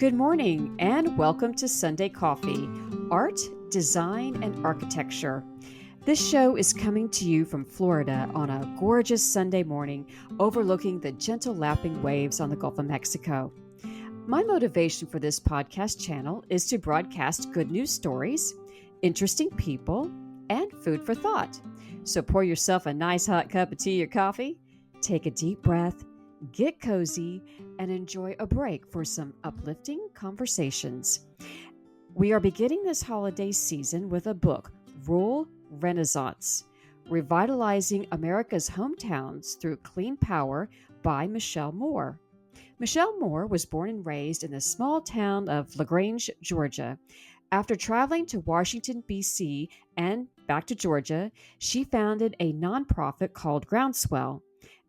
Good morning and welcome to Sunday Coffee, Art, Design, and Architecture. This show is coming to you from Florida on a gorgeous Sunday morning overlooking the gentle lapping waves on the Gulf of Mexico. My motivation for this podcast channel is to broadcast good news stories, interesting people, and food for thought. So pour yourself a nice hot cup of tea or coffee, take a deep breath, get cozy, and enjoy a break for some uplifting conversations. We are beginning this holiday season with a book, Rural Renaissance, Revitalizing America's Hometowns Through Clean Power by Michelle Moore. Michelle Moore was born and raised in the small town of LaGrange, Georgia. After traveling to Washington, D.C., and back to Georgia, she founded a nonprofit called Groundswell.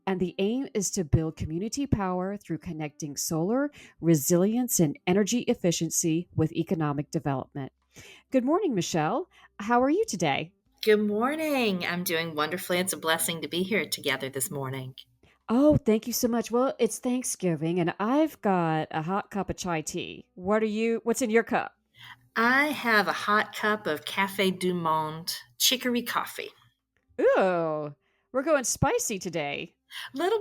And the aim is to build community power through connecting solar, resilience, and energy efficiency with economic development. Good morning, Michelle. How are you today? Good morning. I'm doing wonderfully. It's a blessing to be here together this morning. Oh, thank you so much. Well, it's Thanksgiving and I've got a hot cup of chai tea. What's in your cup? I have a hot cup of Cafe Du Monde chicory coffee. Ooh, we're going spicy today. Little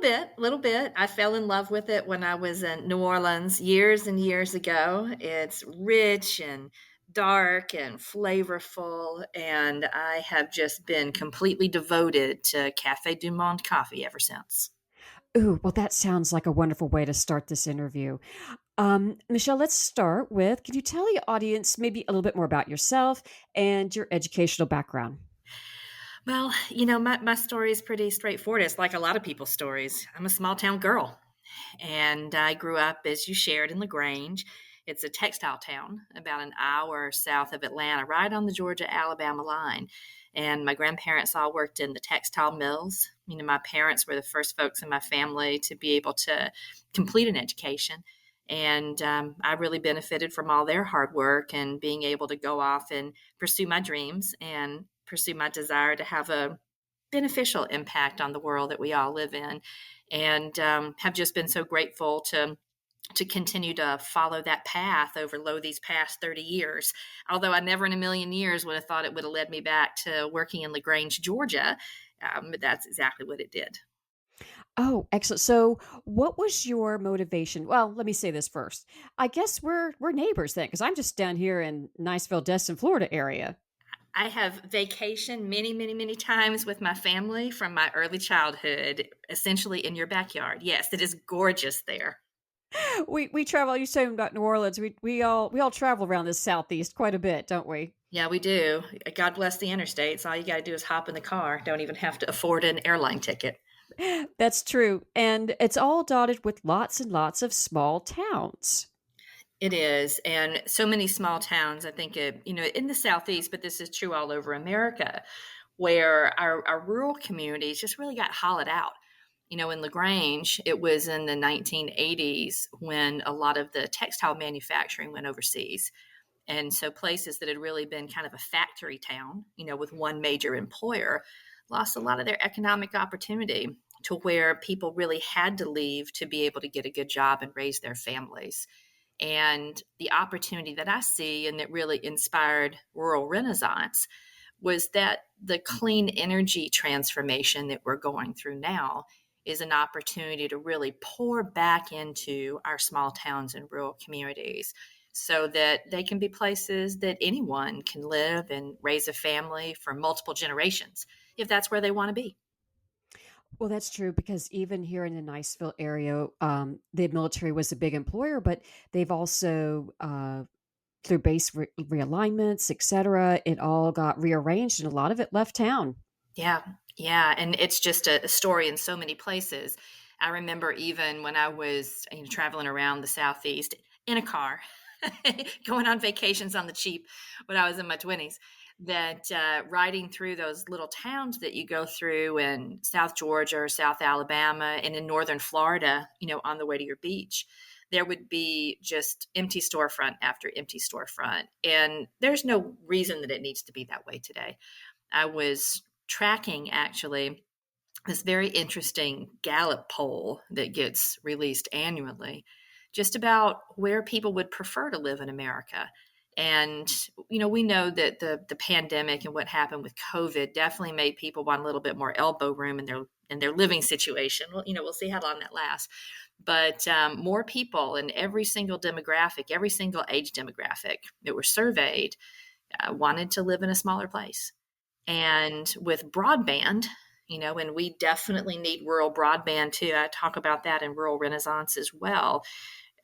bit. I fell in love with it when I was in New Orleans years and years ago. It's rich and dark and flavorful, and I have just been completely devoted to Cafe Du Monde coffee ever since. Ooh, well, that sounds like a wonderful way to start this interview. Michelle, let's start with, can you tell the audience maybe a little bit more about yourself and your educational background? Well, my story is pretty straightforward. It's like a lot of people's stories. I'm a small town girl, and I grew up, as you shared, in LaGrange. It's a textile town about an hour south of Atlanta, right on the Georgia-Alabama line. And my grandparents all worked in the textile mills. My parents were the first folks in my family to be able to complete an education. And I really benefited from all their hard work and being able to go off and pursue my dreams and pursue my desire to have a beneficial impact on the world that we all live in, and have just been so grateful to continue to follow that path over these past 30 years. Although I never in a million years would have thought it would have led me back to working in LaGrange, Georgia, but that's exactly what it did. Oh, excellent. So, what was your motivation? Well, let me say this first. I guess we're neighbors then, because I'm just down here in Niceville, Destin, Florida area. I have vacationed many, many, many times with my family from my early childhood, essentially in your backyard. Yes, it is gorgeous there. We travel. You say about New Orleans. We all travel around this southeast quite a bit, don't we? Yeah, we do. God bless the interstates. All you got to do is hop in the car. Don't even have to afford an airline ticket. That's true, and it's all dotted with lots and lots of small towns. It is. And so many small towns, I think, in the Southeast, but this is true all over America, where our rural communities just really got hollowed out. In LaGrange, it was in the 1980s when a lot of the textile manufacturing went overseas. And so places that had really been kind of a factory town, with one major employer, lost a lot of their economic opportunity to where people really had to leave to be able to get a good job and raise their families. And the opportunity that I see and that really inspired Rural Renaissance was that the clean energy transformation that we're going through now is an opportunity to really pour back into our small towns and rural communities so that they can be places that anyone can live and raise a family for multiple generations if that's where they want to be. Well, that's true because even here in the Niceville area, the military was a big employer, but they've also, through realignments, et cetera, it all got rearranged and a lot of it left town. Yeah, yeah, and it's just a story in so many places. I remember even when I was traveling around the Southeast in a car, going on vacations on the cheap when I was in my 20s, that riding through those little towns that you go through in South Georgia or South Alabama and in northern Florida, on the way to your beach, there would be just empty storefront after empty storefront. And there's no reason that it needs to be that way today. I was tracking actually this very interesting Gallup poll that gets released annually just about where people would prefer to live in America. And, we know that the pandemic and what happened with COVID definitely made people want a little bit more elbow room in their living situation. Well, we'll see how long that lasts. But more people in every single demographic, every single age demographic that were surveyed wanted to live in a smaller place. And with broadband, and we definitely need rural broadband too. I talk about that in Rural Renaissance as well.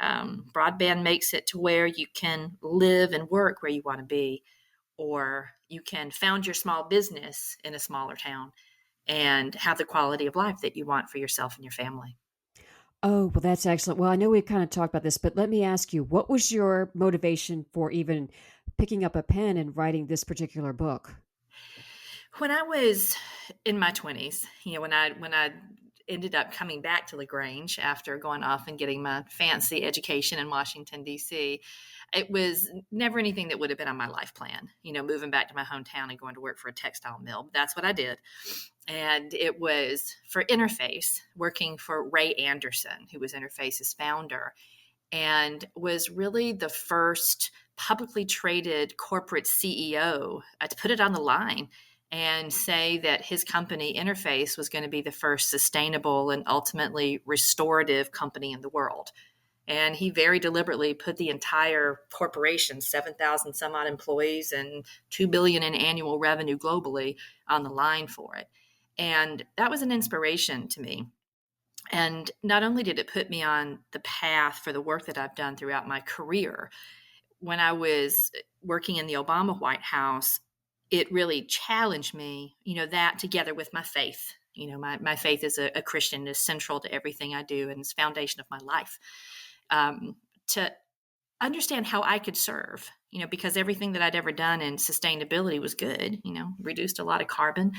Broadband makes it to where you can live and work where you want to be, or you can found your small business in a smaller town and have the quality of life that you want for yourself and your family. Oh, well, that's excellent. Well, I know we've kind of talked about this, but let me ask you, what was your motivation for even picking up a pen and writing this particular book? When I was in my 20s, when I ended up coming back to LaGrange after going off and getting my fancy education in Washington, D.C., it was never anything that would have been on my life plan, moving back to my hometown and going to work for a textile mill. But that's what I did. And it was for Interface, working for Ray Anderson, who was Interface's founder, and was really the first publicly traded corporate CEO to put it on the line and say that his company, Interface, was going to be the first sustainable and ultimately restorative company in the world. And he very deliberately put the entire corporation, 7,000 some odd employees and 2 billion in annual revenue globally, on the line for it. And that was an inspiration to me. And not only did it put me on the path for the work that I've done throughout my career, when I was working in the Obama White House, it really challenged me, that together with my faith. My faith as a Christian is central to everything I do and is the foundation of my life. To understand how I could serve, because everything that I'd ever done in sustainability was good, reduced a lot of carbon,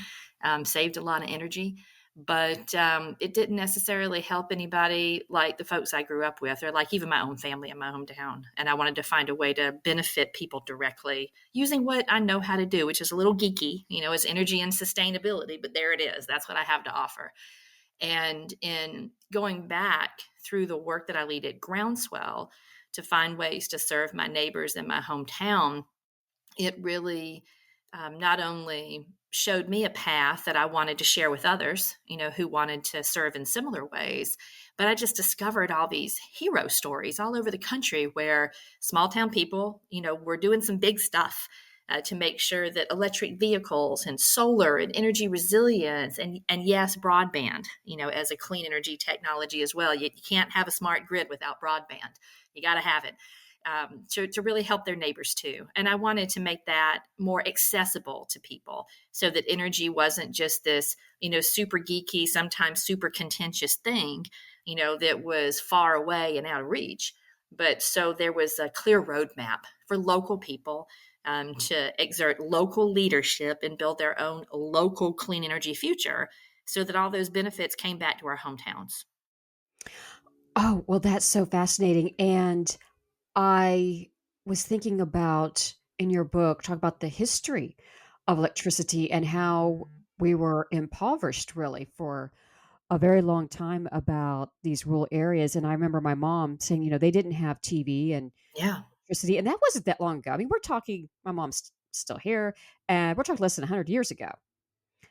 saved a lot of energy, but it didn't necessarily help anybody like the folks I grew up with, or like even my own family in my hometown. And I wanted to find a way to benefit people directly using what I know how to do, which is a little geeky, it's energy and sustainability, but there it is. That's what I have to offer. And in going back through the work that I lead at Groundswell to find ways to serve my neighbors in my hometown, it really not only showed me a path that I wanted to share with others, who wanted to serve in similar ways, but I just discovered all these hero stories all over the country where small town people, were doing some big stuff to make sure that electric vehicles and solar and energy resilience and yes, broadband, as a clean energy technology as well. You can't have a smart grid without broadband. You got to have it. To really help their neighbors too. And I wanted to make that more accessible to people so that energy wasn't just this, super geeky, sometimes super contentious thing, that was far away and out of reach. But so there was a clear roadmap for local people to exert local leadership and build their own local clean energy future so that all those benefits came back to our hometowns. Oh, well, that's so fascinating. And I was thinking about in your book, talk about the history of electricity and how we were impoverished really for a very long time about these rural areas. And I remember my mom saying, they didn't have TV and Yeah. electricity. And that wasn't that long ago. I mean, we're talking, my mom's still here, and we're talking less than 100 years ago.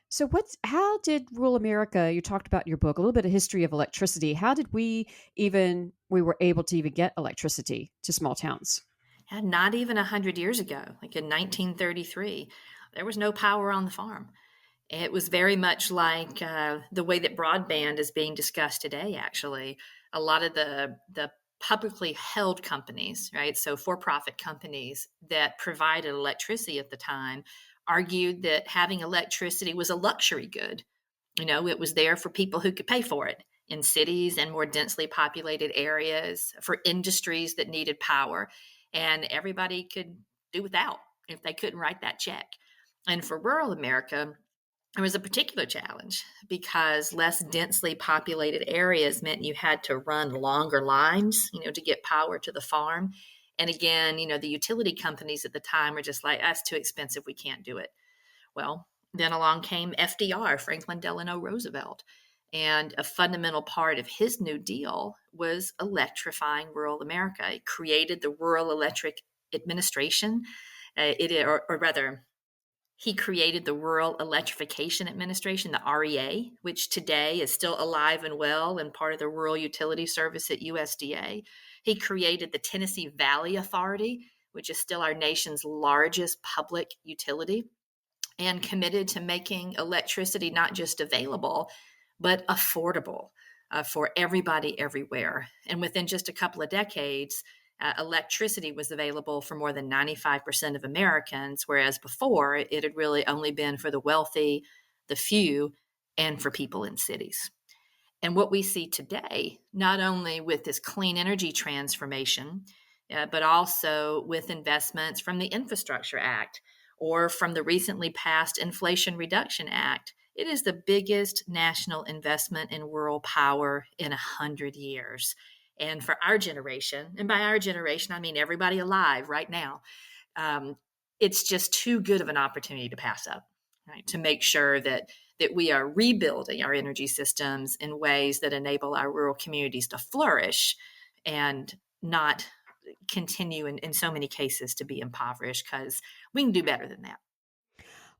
So how did rural America, you talked about in your book, a little bit of history of electricity. How did we were able to even get electricity to small towns? And not even 100 years ago, like in 1933, there was no power on the farm. It was very much like the way that broadband is being discussed today, actually. A lot of the publicly held companies, right? So for profit companies that provided electricity at the time argued that having electricity was a luxury good. It was there for people who could pay for it in cities and more densely populated areas, for industries that needed power, and everybody could do without if they couldn't write that check. And for rural America, there was a particular challenge because less densely populated areas meant you had to run longer lines, to get power to the farm. And again, the utility companies at the time were just like, that's too expensive. We can't do it. Well, then along came FDR, Franklin Delano Roosevelt, And a fundamental part of his New Deal was electrifying rural America. He created the Rural Electric Administration, or rather, he created the Rural Electrification Administration, the REA, which today is still alive and well and part of the Rural Utility Service at USDA. He created the Tennessee Valley Authority, which is still our nation's largest public utility, and committed to making electricity not just available, but affordable for everybody everywhere. And within just a couple of decades, electricity was available for more than 95% of Americans, whereas before it had really only been for the wealthy, the few, and for people in cities. And what we see today, not only with this clean energy transformation, but also with investments from the Infrastructure Act or from the recently passed Inflation Reduction Act, it is the biggest national investment in rural power in 100 years. And for our generation, and by our generation, I mean everybody alive right now, um, it's just too good of an opportunity to pass up, right? To make sure that we are rebuilding our energy systems in ways that enable our rural communities to flourish and not continue in so many cases to be impoverished, because we can do better than that.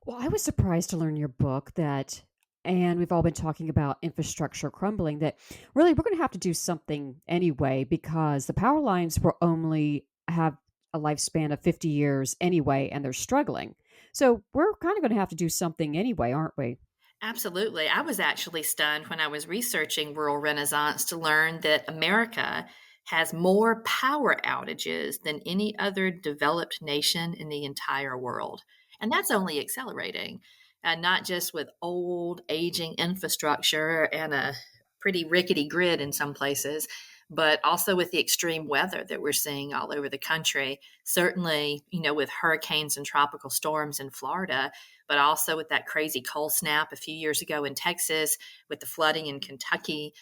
Well, I was surprised to learn in your book that, and we've all been talking about infrastructure crumbling, that really we're going to have to do something anyway because the power lines will only have a lifespan of 50 years anyway, and they're struggling. So we're kind of going to have to do something anyway, aren't we? Absolutely. I was actually stunned when I was researching rural renaissance to learn that America has more power outages than any other developed nation in the entire world. And that's only accelerating, and not just with old, aging infrastructure and a pretty rickety grid in some places, but also with the extreme weather that we're seeing all over the country. Certainly, with hurricanes and tropical storms in Florida, but also with that crazy cold snap a few years ago in Texas, with the flooding in Kentucky,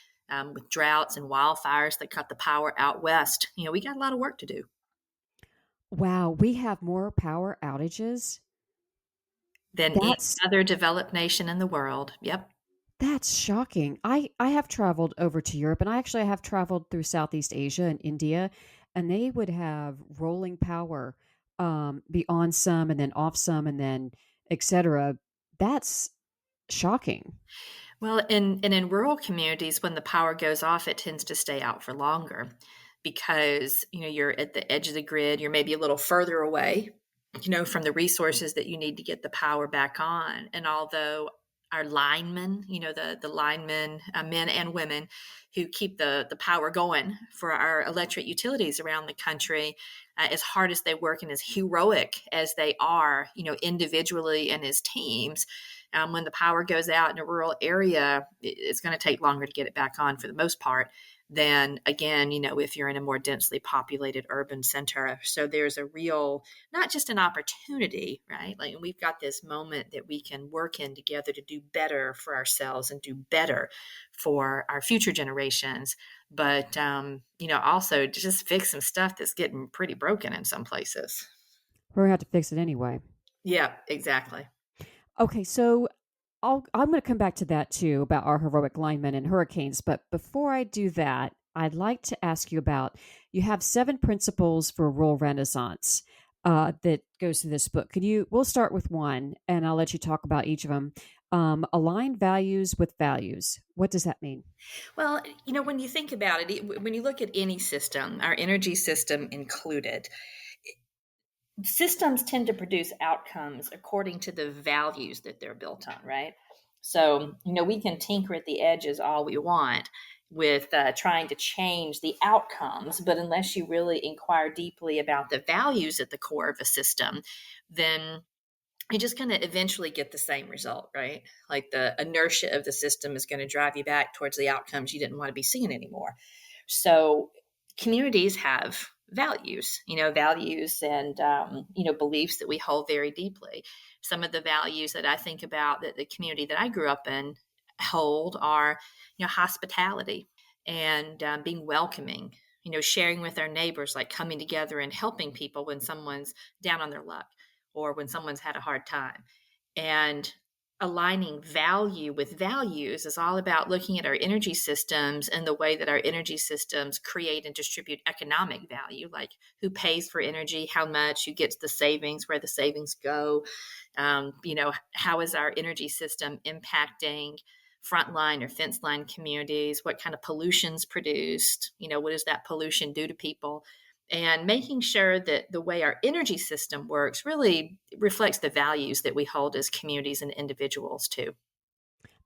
with droughts and wildfires that cut the power out west. We got a lot of work to do Wow, we have more power outages. than any That's other developed nation in the world. Yep. That's shocking. I have traveled over to Europe, and I actually have traveled through Southeast Asia and India, and they would have rolling power, be on some and then off some and then etc. That's shocking. Well, in rural communities, when the power goes off, it tends to stay out for longer because you're at the edge of the grid. You're maybe a little further away, from the resources that you need to get the power back on. And although our linemen, the linemen, men and women who keep the power going for our electric utilities around the country, as hard as they work and as heroic as they are, individually and as teams, when the power goes out in a rural area, it's going to take longer to get it back on for the most part than, again, if you're in a more densely populated urban center. So there's a real, not just an opportunity, right? Like we've got this moment that we can work in together to do better for ourselves and do better for our future generations. But, also to just fix some stuff that's getting pretty broken in some places. We're gonna have to fix it anyway. Yeah, exactly. Okay, so I'm going to come back to that too about our heroic linemen and hurricanes. But before I do that, I'd like to ask you about you have 7 principles for rural renaissance that goes through this book. Could you? We'll start with one, and I'll let you talk about each of them. Align values with values. What does that mean? Well, when you think about it, when you look at any system, our energy system included, systems tend to produce outcomes according to the values that they're built on, right? So, we can tinker at the edges all we want with trying to change the outcomes, but unless you really inquire deeply about the values at the core of a system, then you're just going to eventually get the same result, right? Like the inertia of the system is going to drive you back towards the outcomes you didn't want to be seeing anymore. So communities have values and, beliefs that we hold very deeply. Some of the values that I think about that the community that I grew up in hold are, hospitality and being welcoming, sharing with our neighbors, like coming together and helping people when someone's down on their luck or when someone's had a hard time. And aligning value with values is all about looking at our energy systems and the way that our energy systems create and distribute economic value, like who pays for energy, how much, who gets the savings, where the savings go. How is our energy system impacting frontline or fence line communities? What kind of pollution's produced? What does that pollution do to people? And making sure that the way our energy system works really reflects the values that we hold as communities and individuals too.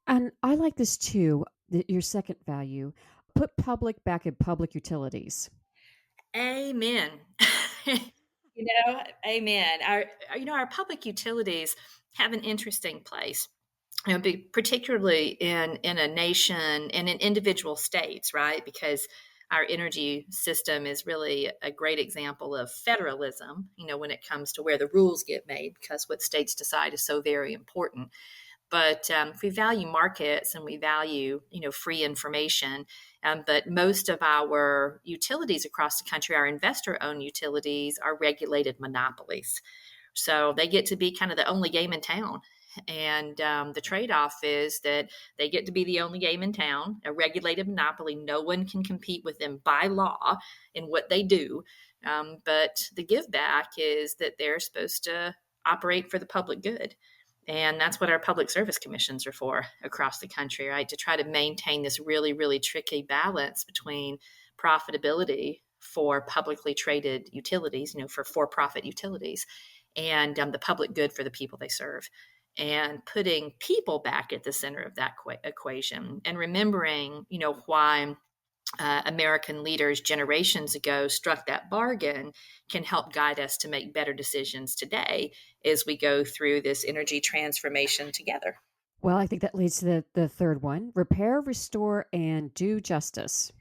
And I like this too, your second value, put public back in public utilities. Amen. Amen. Our public utilities have an interesting place. Particularly in a nation and in individual states, right? Because our energy system is really a great example of federalism, when it comes to where the rules get made, because what states decide is so very important. But if we value markets and we value, free information, but most of our utilities across the country, our investor-owned utilities, are regulated monopolies. So they get to be kind of the only game in town. And the trade off is that they get to be the only game in town, a regulated monopoly. No one can compete with them by law in what they do. But the give back is that they're supposed to operate for the public good. And that's what our public service commissions are for across the country, right? To try to maintain this really, really tricky balance between profitability for publicly traded utilities, for profit utilities, and the public good for the people they serve. And putting people back at the center of that equation, and remembering, why American leaders generations ago struck that bargain, can help guide us to make better decisions today as we go through this energy transformation together. Well, I think that leads to the third one, repair, restore, and do justice.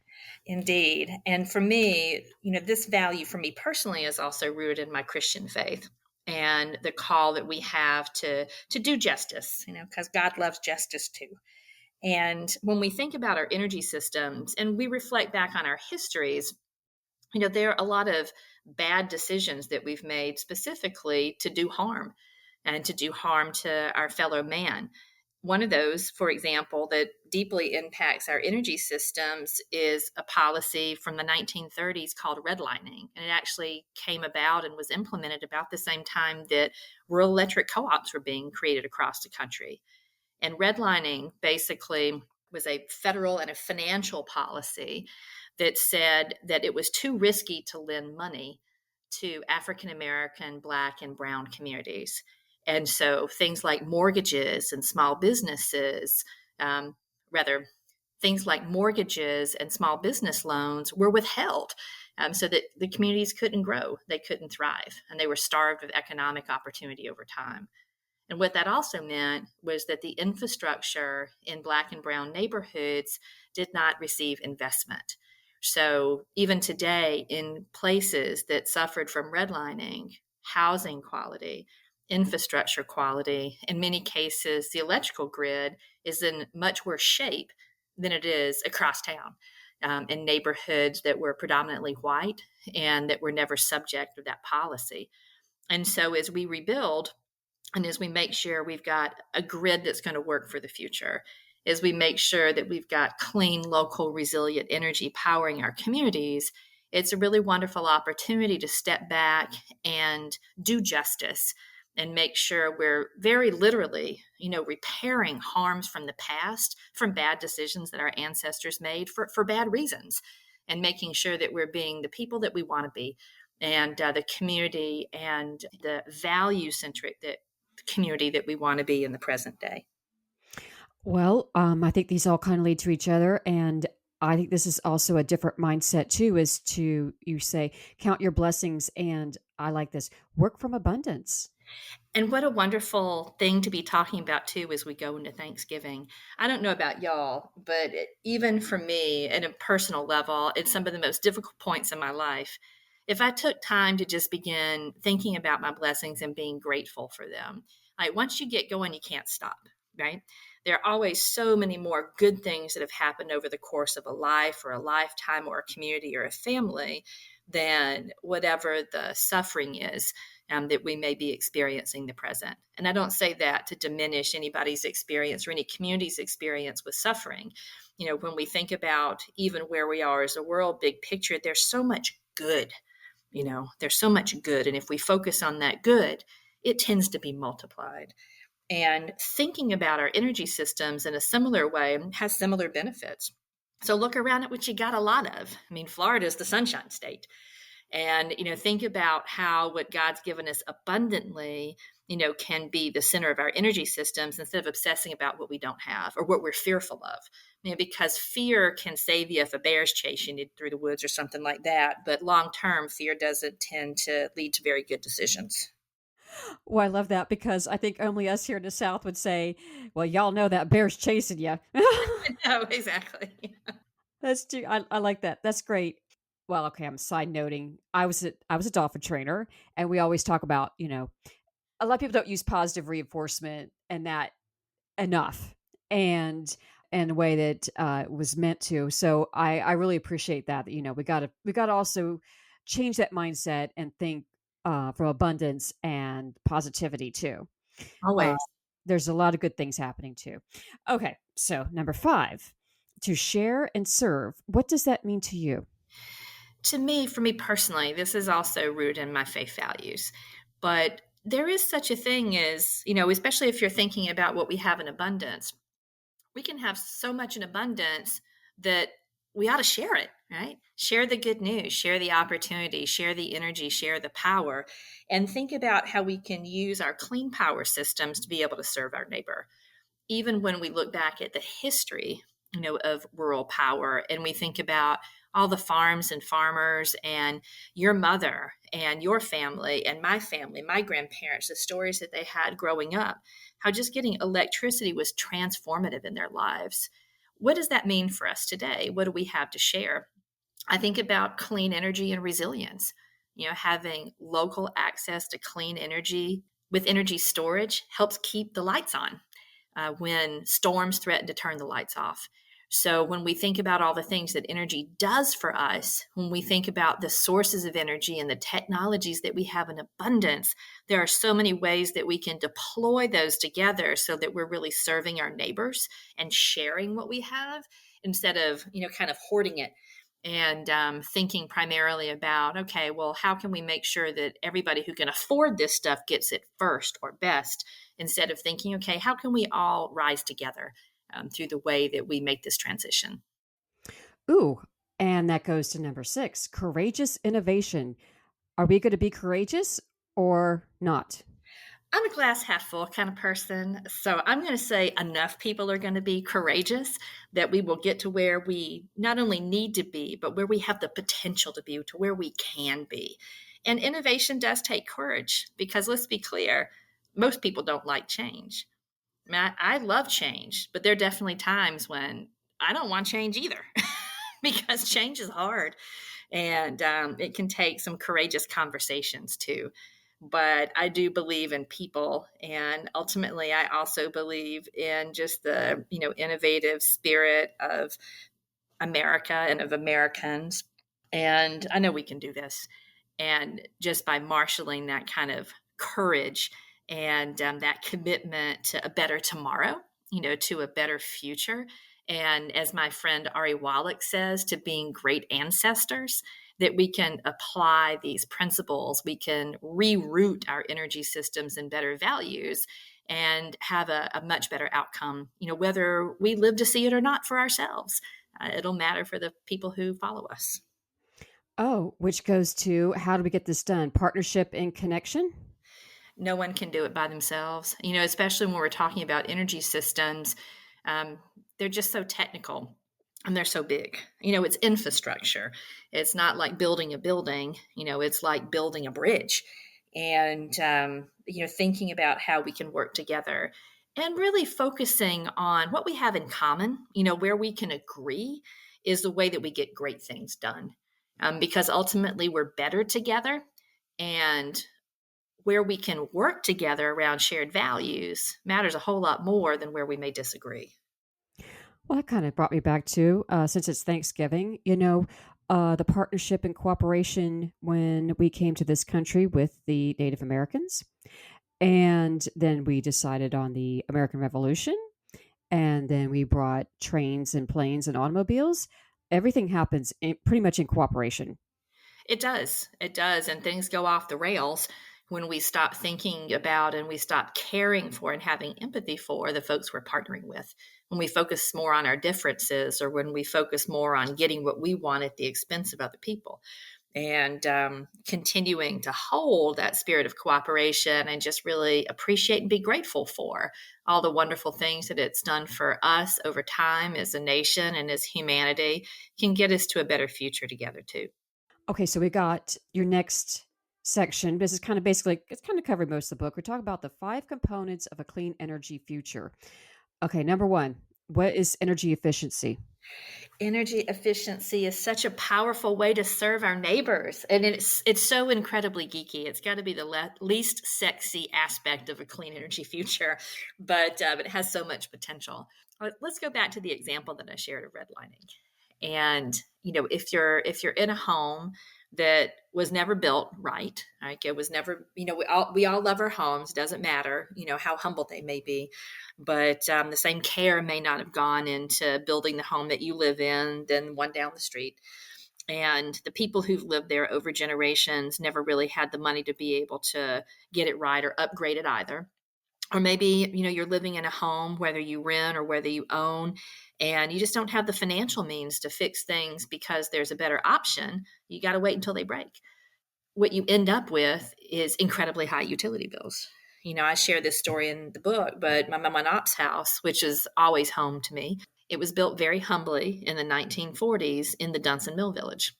Indeed. And for me, this value for me personally is also rooted in my Christian faith and the call that we have to do justice, because God loves justice too. And when we think about our energy systems and we reflect back on our histories, there are a lot of bad decisions that we've made specifically to do harm and to do harm to our fellow man. One of those, for example, that deeply impacts our energy systems is a policy from the 1930s called redlining. And it actually came about and was implemented about the same time that rural electric co ops were being created across the country. And redlining basically was a federal and a financial policy that said that it was too risky to lend money to African American, Black, and Brown communities. And so things like mortgages and small businesses, rather, things like mortgages and small business loans were withheld, so that the communities couldn't grow, they couldn't thrive, and they were starved of economic opportunity over time. And what that also meant was that the infrastructure in Black and Brown neighborhoods did not receive investment. So even today, in places that suffered from redlining, housing quality, infrastructure quality, in many cases, the electrical grid is in much worse shape than it is across town, in neighborhoods that were predominantly white and that were never subject to that policy. And so as we rebuild, and as we make sure we've got a grid that's going to work for the future, as we make sure that we've got clean, local, resilient energy powering our communities, it's a really wonderful opportunity to step back and do justice and make sure we're very literally, repairing harms from the past, from bad decisions that our ancestors made for bad reasons, and making sure that we're being the people that we want to be, and the community and the value centric community that we want to be in the present day. Well, I think these all kind of lead to each other. And I think this is also a different mindset, too, is to, you say, count your blessings. And I like this, work from abundance. And what a wonderful thing to be talking about, too, as we go into Thanksgiving. I don't know about y'all, but even for me, at a personal level, it's some of the most difficult points in my life. If I took time to just begin thinking about my blessings and being grateful for them, like once you get going, you can't stop, right? There are always so many more good things that have happened over the course of a life or a lifetime or a community or a family than whatever the suffering is that we may be experiencing in the present. And I don't say that to diminish anybody's experience or any community's experience with suffering. When we think about even where we are as a world, big picture, there's so much good. There's so much good. And if we focus on that good, it tends to be multiplied. And thinking about our energy systems in a similar way has similar benefits. So look around at what you got a lot of. I mean, Florida is the sunshine state. And, think about how what God's given us abundantly, can be the center of our energy systems instead of obsessing about what we don't have or what we're fearful of. Because fear can save you if a bear's chasing you through the woods or something like that. But long term, fear doesn't tend to lead to very good decisions. Well, I love that because I think only us here in the South would say, "Well, y'all know that bear's chasing you." No, exactly. That's true. I like that. That's great. Well, okay, I'm side noting. I was a dolphin trainer, and we always talk about, a lot of people don't use positive reinforcement and that enough, and the way that was meant to. So I really appreciate that. We gotta also change that mindset and think from abundance and positivity too. Uh, Always. there's a lot of good things happening too. Okay, so number 5, to share and serve. What does that mean to you? To me, for me personally, this is also rooted in my faith values. But there is such a thing as, especially if you're thinking about what we have in abundance, we can have so much in abundance that we ought to share it, right? Share the good news, share the opportunity, share the energy, share the power, and think about how we can use our clean power systems to be able to serve our neighbor. Even when we look back at the history, of rural power and we think about all the farms and farmers and your mother and your family, my grandparents, the stories that they had growing up, how just getting electricity was transformative in their lives. What does that mean for us today? What do we have to share? I think about clean energy and resilience. Having local access to clean energy with energy storage helps keep the lights on when storms threaten to turn the lights off. So, when we think about all the things that energy does for us, when we think about the sources of energy and the technologies that we have in abundance, there are so many ways that we can deploy those together so that we're really serving our neighbors and sharing what we have instead of, kind of hoarding it and thinking primarily about, okay, well, how can we make sure that everybody who can afford this stuff gets it first or best, instead of thinking, okay, how can we all rise together through the way that we make this transition? Ooh, and that goes to number 6, courageous innovation. Are we going to be courageous or not? I'm a glass half full kind of person. So I'm going to say enough people are going to be courageous that we will get to where we not only need to be, but where we have the potential to be, to where we can be. And innovation does take courage because let's be clear, most people don't like change. I love change, but there are definitely times when I don't want change either because change is hard and it can take some courageous conversations too. But I do believe in people, and ultimately, I also believe in just the innovative spirit of America and of Americans. And I know we can do this. And just by marshaling that kind of courage and that commitment to a better tomorrow, to a better future. And as my friend Ari Wallach says, to being great ancestors, that we can apply these principles, we can reroute our energy systems and better values and have a much better outcome, whether we live to see it or not for ourselves. It'll matter for the people who follow us. Oh, which goes to how do we get this done? Partnership and connection? No one can do it by themselves, especially when we're talking about energy systems. Um, they're just so technical and they're so big. It's infrastructure. It's not like building a building, it's like building a bridge. And, thinking about how we can work together and really focusing on what we have in common, where we can agree is the way that we get great things done. Because ultimately we're better together. And where we can work together around shared values matters a whole lot more than where we may disagree. Well, that kind of brought me back to since it's Thanksgiving, the partnership and cooperation when we came to this country with the Native Americans. And then we decided on the American Revolution. And then we brought trains and planes and automobiles. Everything happens pretty much in cooperation. It does. It does. And things go off the rails when we stop thinking about and we stop caring for and having empathy for the folks we're partnering with. When we focus more on our differences or when we focus more on getting what we want at the expense of other people. And continuing to hold that spirit of cooperation and just really appreciate and be grateful for all the wonderful things that it's done for us over time as a nation and as humanity can get us to a better future together, too. Okay, so we got your next section. This is kind of basically, it's kind of covering most of the book. We're talking about the 5 components of a clean energy future. Okay, number one, what is energy efficiency? Energy efficiency is such a powerful way to serve our neighbors, and it's so incredibly geeky. It's got to be the least sexy aspect of a clean energy future, but it has so much potential. Let's go back to the example that I shared of redlining. And if you're in a home that was never built right, like it was never, we all love our homes. Doesn't matter, how humble they may be, but the same care may not have gone into building the home that you live in than one down the street. And the people who've lived there over generations never really had the money to be able to get it right or upgrade it either. Or maybe you're living in a home, whether you rent or whether you own, and you just don't have the financial means to fix things because there's a better option. You got to wait until they break. What you end up with is incredibly high utility bills. I share this story in the book, but my mama and op's house, which is always home to me, it was built very humbly in the 1940s in the Dunson Mill Village.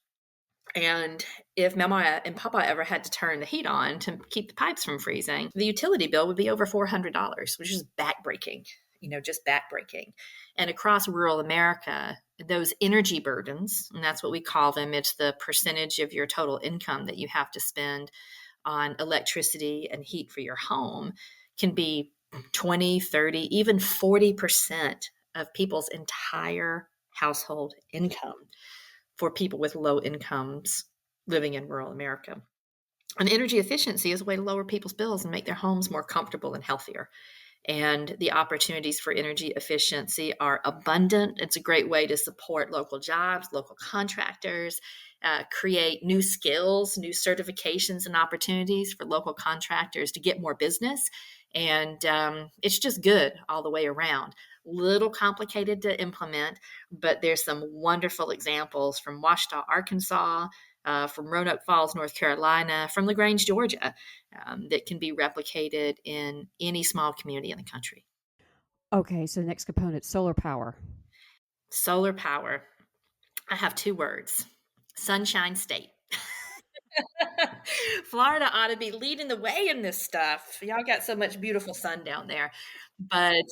And if Mama and Papa ever had to turn the heat on to keep the pipes from freezing, the utility bill would be over $400, which is backbreaking, just backbreaking. And across rural America, those energy burdens, and that's what we call them, it's the percentage of your total income that you have to spend on electricity and heat for your home, can be 20, 30, even 40% of people's entire household income for people with low incomes living in rural America. And energy efficiency is a way to lower people's bills and make their homes more comfortable and healthier. And the opportunities for energy efficiency are abundant. It's a great way to support local jobs, local contractors, create new skills, new certifications, and opportunities for local contractors to get more business. And it's just good all the way around. Little complicated to implement, but there's some wonderful examples from Washita, Arkansas, from Roanoke Falls, North Carolina, from LaGrange, Georgia, that can be replicated in any small community in the country. Okay, so the next component, solar power. Solar power. I have 2 words: Sunshine State. Florida ought to be leading the way in this stuff. Y'all got so much beautiful sun down there. But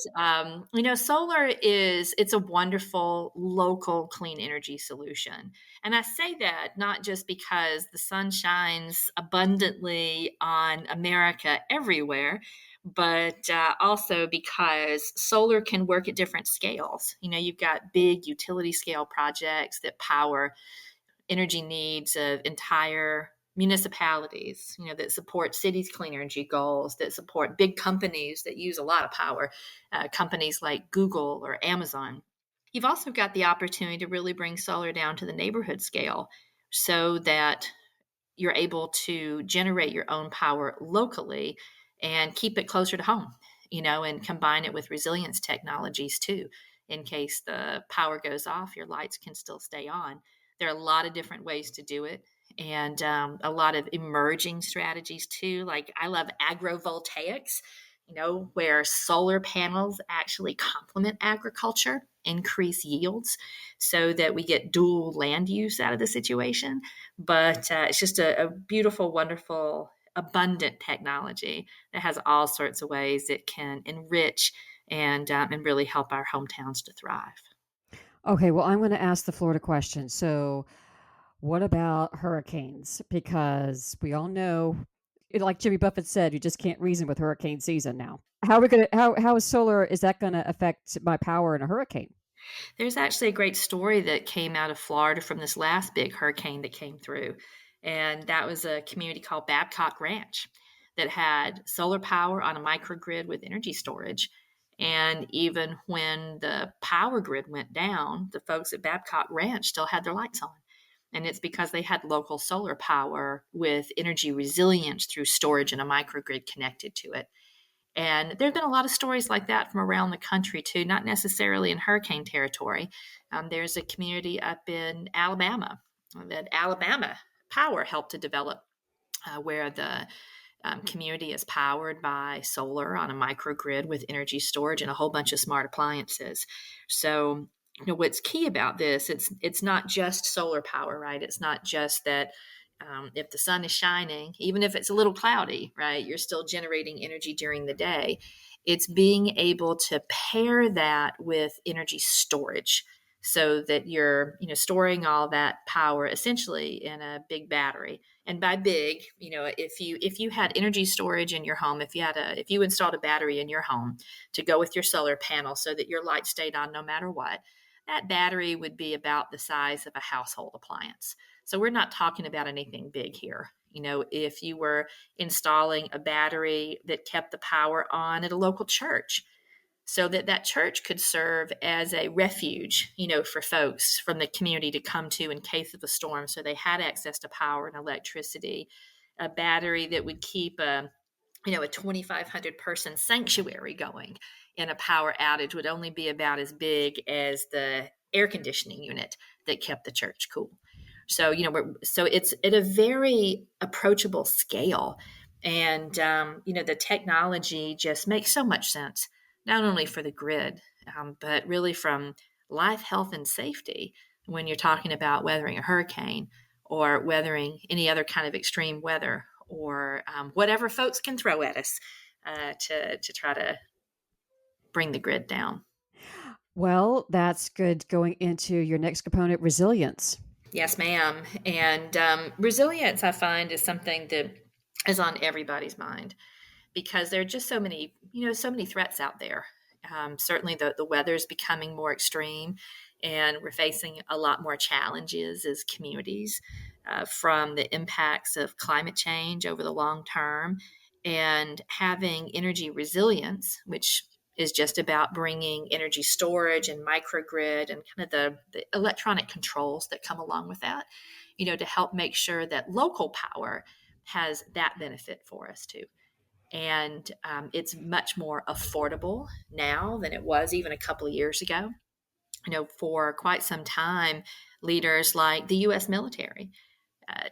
solar it's a wonderful local clean energy solution. And I say that not just because the sun shines abundantly on America everywhere, but also because solar can work at different scales. You've got big utility scale projects that power energy needs of entire municipalities, that support cities' clean energy goals, that support big companies that use a lot of power, companies like Google or Amazon. You've also got the opportunity to really bring solar down to the neighborhood scale so that you're able to generate your own power locally and keep it closer to home, and combine it with resilience technologies too. In case the power goes off, your lights can still stay on. There are a lot of different ways to do it, and a lot of emerging strategies too. Like I love agrovoltaics, where solar panels actually complement agriculture, increase yields so that we get dual land use out of the situation. But it's just a beautiful, wonderful, abundant technology that has all sorts of ways it can enrich and really help our hometowns to thrive. Okay, well, I'm going to ask the Florida question. So, what about hurricanes? Because we all know, like Jimmy Buffett said, you just can't reason with hurricane season now. How are we going to, how is solar, is that going to affect my power in a hurricane? There's actually a great story that came out of Florida from this last big hurricane that came through. And that was a community called Babcock Ranch that had solar power on a microgrid with energy storage. And even when the power grid went down, the folks at Babcock Ranch still had their lights on. And it's because they had local solar power with energy resilience through storage and a microgrid connected to it. And there have been a lot of stories like that from around the country, too, not necessarily in hurricane territory. There's a community up in Alabama that Alabama Power helped to develop, where the community is powered by solar on a microgrid with energy storage and a whole bunch of smart appliances. So, what's key about this, it's not just solar power, right? It's not just that if the sun is shining, even if it's a little cloudy, right, you're still generating energy during the day. It's being able to pair that with energy storage so that you're, storing all that power essentially in a big battery. And by big, if you had energy storage in your home, if you installed a battery in your home to go with your solar panel so that your light stayed on no matter what, that battery would be about the size of a household appliance. So we're not talking about anything big here. If you were installing a battery that kept the power on at a local church, so that that church could serve as a refuge, for folks from the community to come to in case of a storm, so they had access to power and electricity. A battery that would keep a 2,500 person sanctuary going in a power outage would only be about as big as the air conditioning unit that kept the church cool. So, so it's at a very approachable scale. And, the technology just makes so much sense, not only for the grid, but really from life, health, and safety when you're talking about weathering a hurricane or weathering any other kind of extreme weather or whatever folks can throw at us to try to bring the grid down. Well, that's good going into your next component, resilience. Yes, ma'am. And resilience, I find, is something that is on everybody's mind because there are just so many threats out there. Certainly, the weather is becoming more extreme, and we're facing a lot more challenges as communities from the impacts of climate change over the long term, and having energy resilience, which is just about bringing energy storage and microgrid and kind of the electronic controls that come along with that, to help make sure that local power has that benefit for us too. And it's much more affordable now than it was even a couple of years ago. For quite some time, leaders like the U.S. military,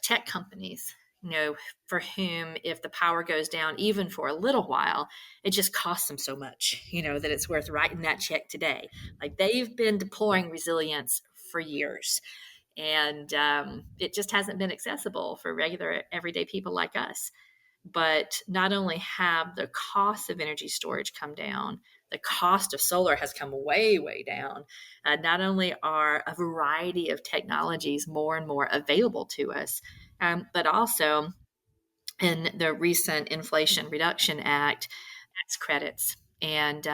tech companies, for whom if the power goes down even for a little while, it just costs them so much, that it's worth writing that check today. Like they've been deploying resilience for years. And it just hasn't been accessible for regular everyday people like us. But not only have the cost of energy storage come down, the cost of solar has come way, way down. Not only are a variety of technologies more and more available to us, but also in the recent Inflation Reduction Act, tax credits and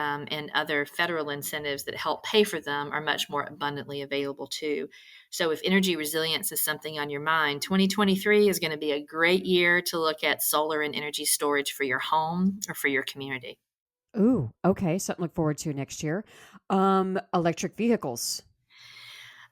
other federal incentives that help pay for them are much more abundantly available too. So if energy resilience is something on your mind, 2023 is going to be a great year to look at solar and energy storage for your home or for your community. Ooh, okay. Something to look forward to next year. Electric vehicles.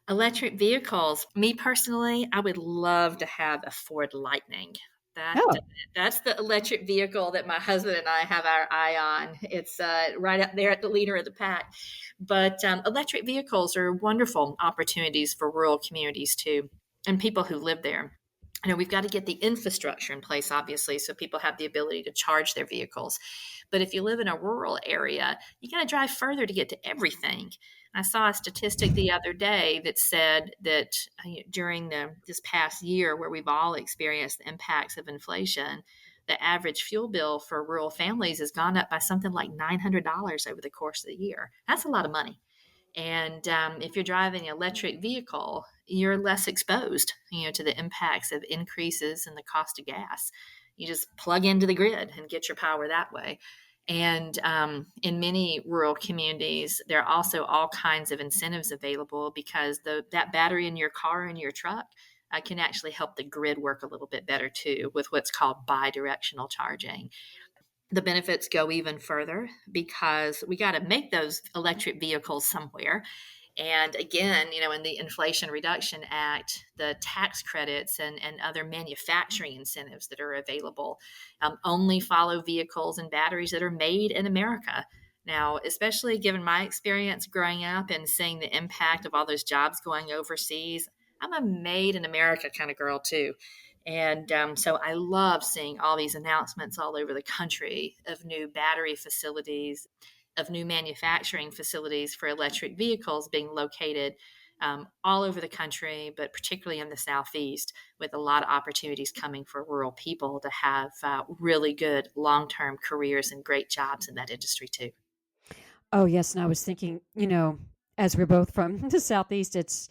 Electric vehicles, me personally, I would love to have a Ford Lightning. That Oh, that's the electric vehicle that my husband and I have our eye on. It's right up there at the leader of the pack. But electric vehicles are wonderful opportunities for rural communities too, and people who live there. We've got to get the infrastructure in place, obviously, so people have the ability to charge their vehicles. But if you live in a rural area, you got to drive further to get to everything. I saw a statistic the other day that said that during this past year, where we've all experienced the impacts of inflation, the average fuel bill for rural families has gone up by something like $900 over the course of the year. That's a lot of money. And if you're driving an electric vehicle, you're less exposed, to the impacts of increases in the cost of gas. You just plug into the grid and get your power that way. And in many rural communities, there are also all kinds of incentives available because that battery in your car and your truck can actually help the grid work a little bit better too with what's called bi-directional charging. The benefits go even further because we got to make those electric vehicles somewhere. And again, in the Inflation Reduction Act, the tax credits and other manufacturing incentives that are available only follow vehicles and batteries that are made in America. Now, especially given my experience growing up and seeing the impact of all those jobs going overseas, I'm a made in America kind of girl too. And so I love seeing all these announcements all over the country of new battery facilities, of new manufacturing facilities for electric vehicles being located all over the country, but particularly in the Southeast, with a lot of opportunities coming for rural people to have really good long term careers and great jobs in that industry, too. Oh, yes, and I was thinking, as we're both from the Southeast, it's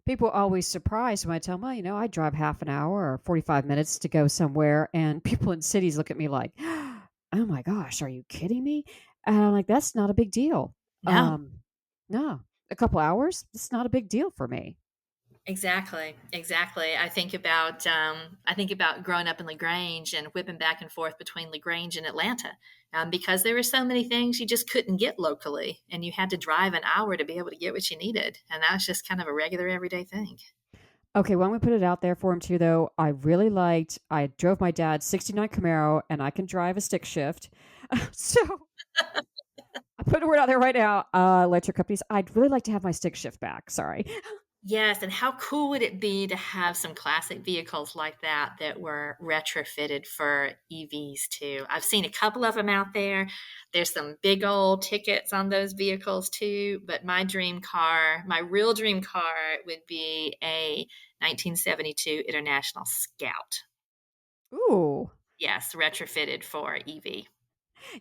people are always surprised when I tell them, "Well, I drive half an hour or 45 minutes to go somewhere," and people in cities look at me like, "Oh my gosh, are you kidding me?" And I'm like, "That's not a big deal." No, Um, no, a couple hours, it's not a big deal for me. exactly, exactly. I think about growing up in Lagrange and whipping back and forth between Lagrange and Atlanta, because there were so many things you just couldn't get locally, and you had to drive an hour to be able to get what you needed, and that was just kind of a regular everyday thing. Okay, well, I'm gonna put it out there for him too, though. I drove my dad's '69 Camaro, and I can drive a stick shift. So I put a word out there right now. Electric companies, I'd really like to have my stick shift back. Sorry. Yes, and how cool would it be to have some classic vehicles like that that were retrofitted for EVs too? I've seen a couple of them out there. There's some big old tickets on those vehicles too, but my dream car, my real dream car would be a 1972 International Scout. Ooh, Yes, retrofitted for EV.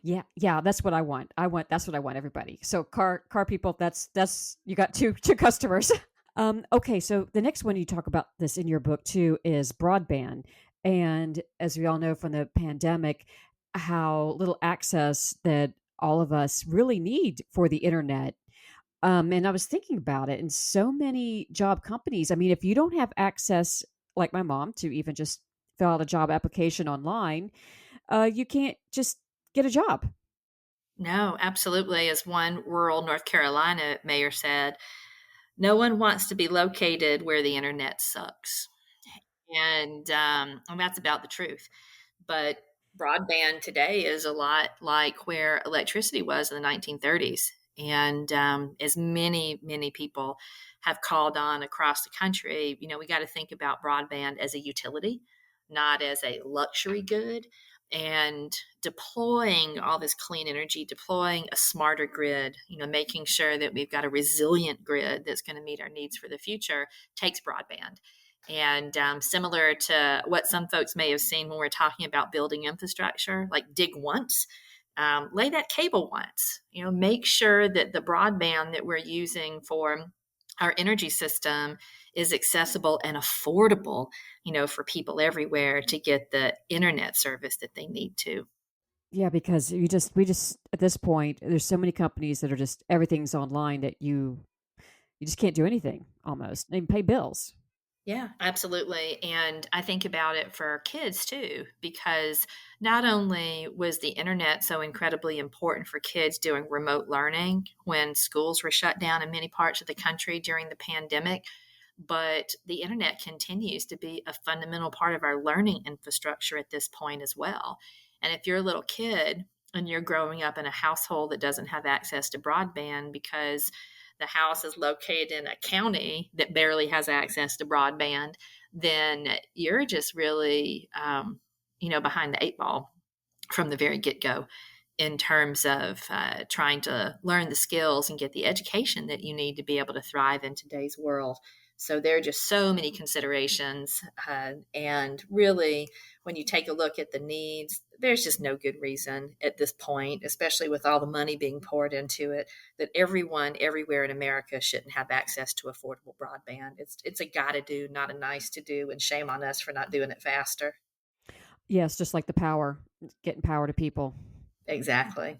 yeah, yeah. That's what I want. That's what I want. Everybody. So car people. That's you got two customers. Okay, so the next one you talk about this in your book too is broadband, and as we all know from the pandemic, how little access that all of us really need for the internet. And I was thinking about it, and so many job companies. I mean, if you don't have access, like my mom, to even just fill out a job application online, you can't just get a job. No, absolutely. As one rural North Carolina mayor said, no one wants to be located where the internet sucks. And that's about the truth. But broadband today is a lot like where electricity was in the 1930s. And as many people have called on across the country, we got to think about broadband as a utility, not as a luxury good. And deploying all this clean energy, deploying a smarter grid, making sure that we've got a resilient grid that's going to meet our needs for the future takes broadband. And similar to what some folks may have seen when we're talking about building infrastructure, like dig once, lay that cable once. Make sure that the broadband that we're using for our energy system is accessible and affordable, for people everywhere to get the internet service that they need to. Yeah, because we just at this point, there's so many companies that are just everything's online that you just can't do anything almost and pay bills. Yeah, absolutely. And I think about it for kids too, because not only was the internet so incredibly important for kids doing remote learning when schools were shut down in many parts of the country during the pandemic, but the internet continues to be a fundamental part of our learning infrastructure at this point as well. And if you're a little kid and you're growing up in a household that doesn't have access to broadband because the house is located in a county that barely has access to broadband, then you're just really, behind the eight ball from the very get go in terms of trying to learn the skills and get the education that you need to be able to thrive in today's world. So there are just so many considerations. And really, when you take a look at the needs, there's just no good reason at this point, especially with all the money being poured into it, that everyone everywhere in America shouldn't have access to affordable broadband. It's a gotta do, not a nice to do, and shame on us for not doing it faster. Yes, just like the power, getting power to people. Exactly.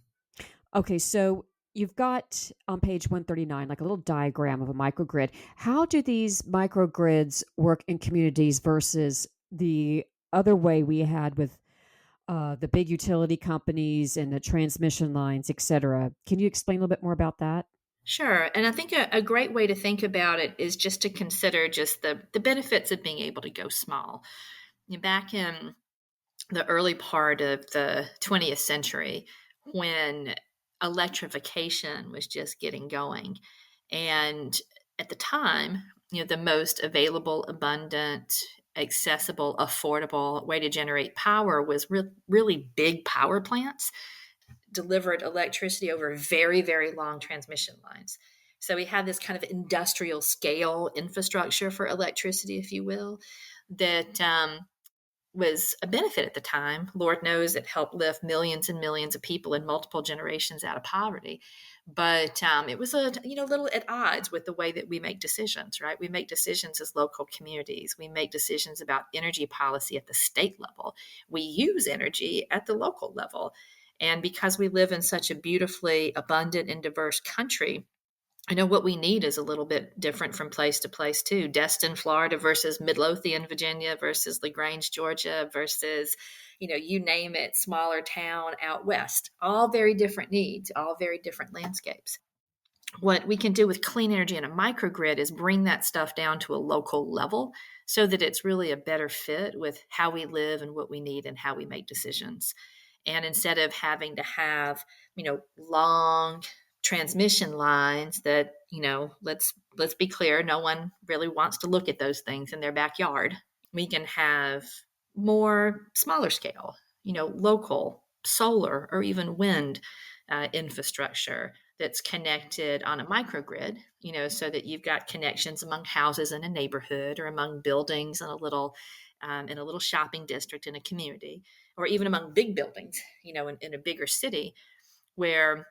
Okay, so you've got on page 139 like a little diagram of a microgrid. How do these microgrids work in communities versus the other way we had with the big utility companies and the transmission lines, et cetera? Can you explain a little bit more about that? Sure. And I think a great way to think about it is just to consider just the benefits of being able to go small. Back in the early part of the 20th century, when electrification was just getting going, and at the time, the most available, abundant, accessible, affordable way to generate power was really big power plants delivered electricity over very, very long transmission lines. So we had this kind of industrial scale infrastructure for electricity, if you will, that was a benefit at the time. Lord knows it helped lift millions and millions of people in multiple generations out of poverty. But it was a little at odds with the way that we make decisions, right? We make decisions as local communities. We make decisions about energy policy at the state level. We use energy at the local level. And because we live in such a beautifully abundant and diverse country, I know what we need is a little bit different from place to place too. Destin, Florida versus Midlothian, Virginia versus LaGrange, Georgia versus, you name it, smaller town out west. All very different needs, all very different landscapes. What we can do with clean energy and a microgrid is bring that stuff down to a local level so that it's really a better fit with how we live and what we need and how we make decisions. And instead of having to have, long transmission lines that, let's be clear, no one really wants to look at those things in their backyard. We can have more smaller scale, local solar or even wind infrastructure that's connected on a microgrid, so that you've got connections among houses in a neighborhood or among buildings in a little shopping district in a community, or even among big buildings, in a bigger city where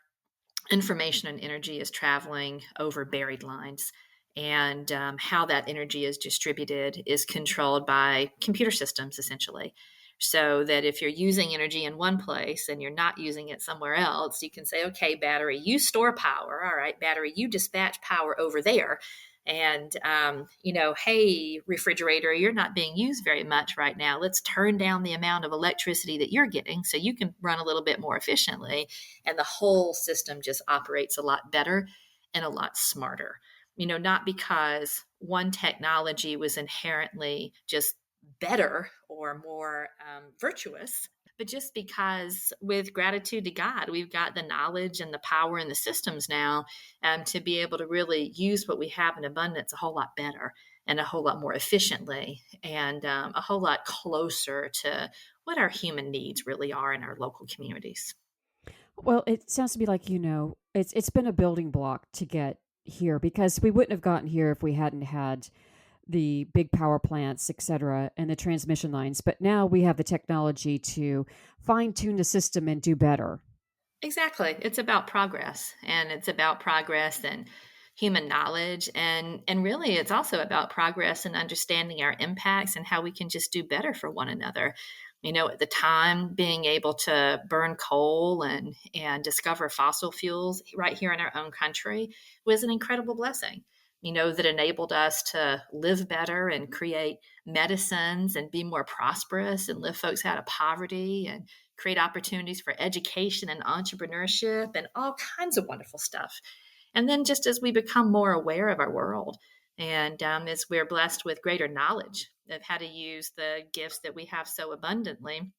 information and energy is traveling over buried lines. And how that energy is distributed is controlled by computer systems, essentially. So that if you're using energy in one place and you're not using it somewhere else, you can say, okay, battery, you store power. All right, battery, you dispatch power over there. And, hey, refrigerator, you're not being used very much right now. Let's turn down the amount of electricity that you're getting so you can run a little bit more efficiently. And the whole system just operates a lot better and a lot smarter. Not because one technology was inherently just better or more virtuous, but just because with gratitude to God, we've got the knowledge and the power and the systems now to be able to really use what we have in abundance a whole lot better and a whole lot more efficiently and a whole lot closer to what our human needs really are in our local communities. Well, it sounds to me like it's been a building block to get here because we wouldn't have gotten here if we hadn't had the big power plants, et cetera, and the transmission lines. But now we have the technology to fine tune the system and do better. Exactly. It's about progress, and it's about progress and human knowledge, and really it's also about progress and understanding our impacts and how we can just do better for one another. At the time, being able to burn coal and discover fossil fuels right here in our own country was an incredible blessing. That enabled us to live better and create medicines and be more prosperous and lift folks out of poverty and create opportunities for education and entrepreneurship and all kinds of wonderful stuff. And then, just as we become more aware of our world, and as we're blessed with greater knowledge of how to use the gifts that we have so abundantly,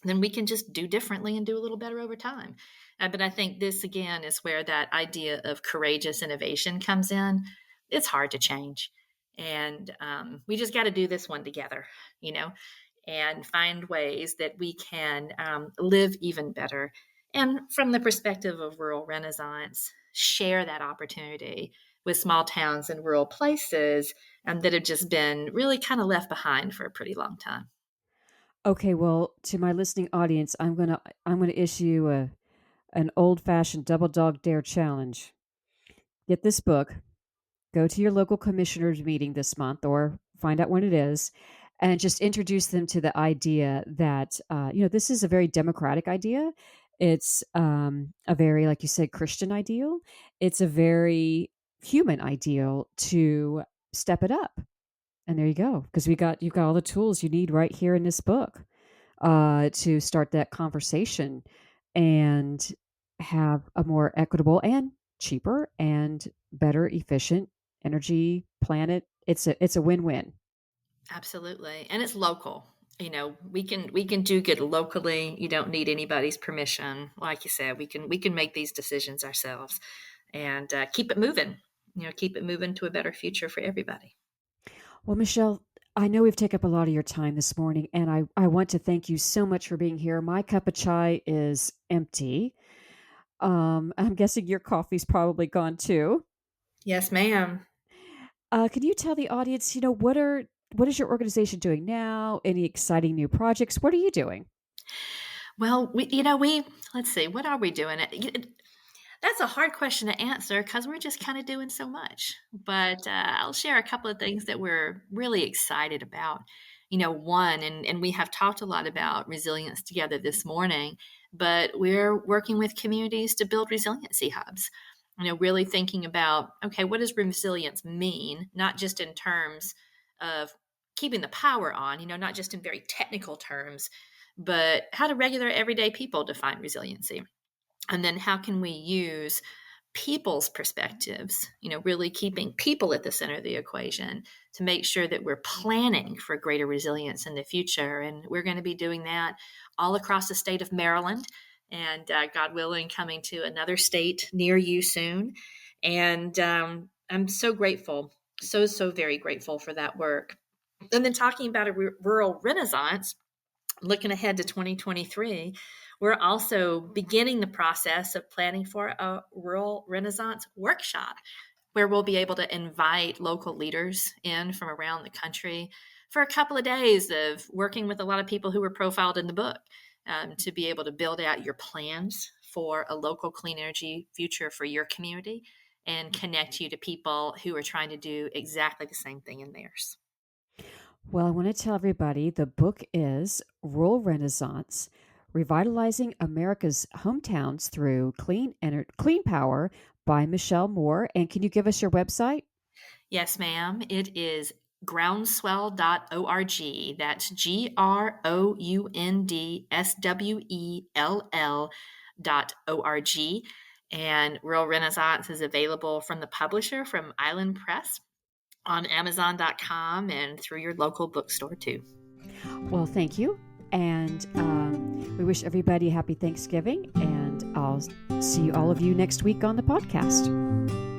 then we can just do differently and do a little better over time. But I think this, again, is where that idea of courageous innovation comes in. It's hard to change. And we just got to do this one together, you know, and find ways that we can live even better. And from the perspective of rural renaissance, share that opportunity with small towns and rural places that have just been really kind of left behind for a pretty long time. Okay, well, to my listening audience, I'm gonna issue an old fashioned double dog dare challenge. Get this book, go to your local commissioners meeting this month, or find out when it is, and just introduce them to the idea that this is a very democratic idea, It's a very, like you said, Christian ideal. It's a very human ideal to step it up. And there you go, because you've got all the tools you need right here in this book to start that conversation and have a more equitable and cheaper and better efficient energy planet. It's a win-win. Absolutely. And it's local. We can do good locally. You don't need anybody's permission. Like you said, we can make these decisions ourselves and keep it moving. Keep it moving to a better future for everybody. Well, Michelle, I know we've taken up a lot of your time this morning, and I want to thank you so much for being here. My cup of chai is empty. I'm guessing your coffee's probably gone too. Yes, ma'am. Can you tell the audience, what is your organization doing now? Any exciting new projects? What are you doing? Well, we let's see, what are we doing? That's a hard question to answer because we're just kind of doing so much. But I'll share a couple of things that we're really excited about. One, and we have talked a lot about resilience together this morning, but we're working with communities to build resiliency hubs. Really thinking about, okay, what does resilience mean? Not just in terms of keeping the power on, not just in very technical terms, but how do regular everyday people define resiliency? And then how can we use people's perspectives, really keeping people at the center of the equation to make sure that we're planning for greater resilience in the future. And we're going to be doing that all across the state of Maryland and God willing, coming to another state near you soon. And I'm so grateful, so very grateful for that work. And then talking about a rural renaissance, looking ahead to 2023, we're also beginning the process of planning for a rural renaissance workshop where we'll be able to invite local leaders in from around the country for a couple of days of working with a lot of people who were profiled in the book, to be able to build out your plans for a local clean energy future for your community and connect you to people who are trying to do exactly the same thing in theirs. Well, I want to tell everybody the book is Rural Renaissance: Revitalizing America's Hometowns Through Clean Power by Michelle Moore. And can you give us your website? Yes, ma'am. It is groundswell.org. That's GROUNDSWELL.org. And Rural Renaissance is available from the publisher, from Island Press, on Amazon.com and through your local bookstore too. Well, thank you. And we wish everybody a happy Thanksgiving. And I'll see all of you next week on the podcast.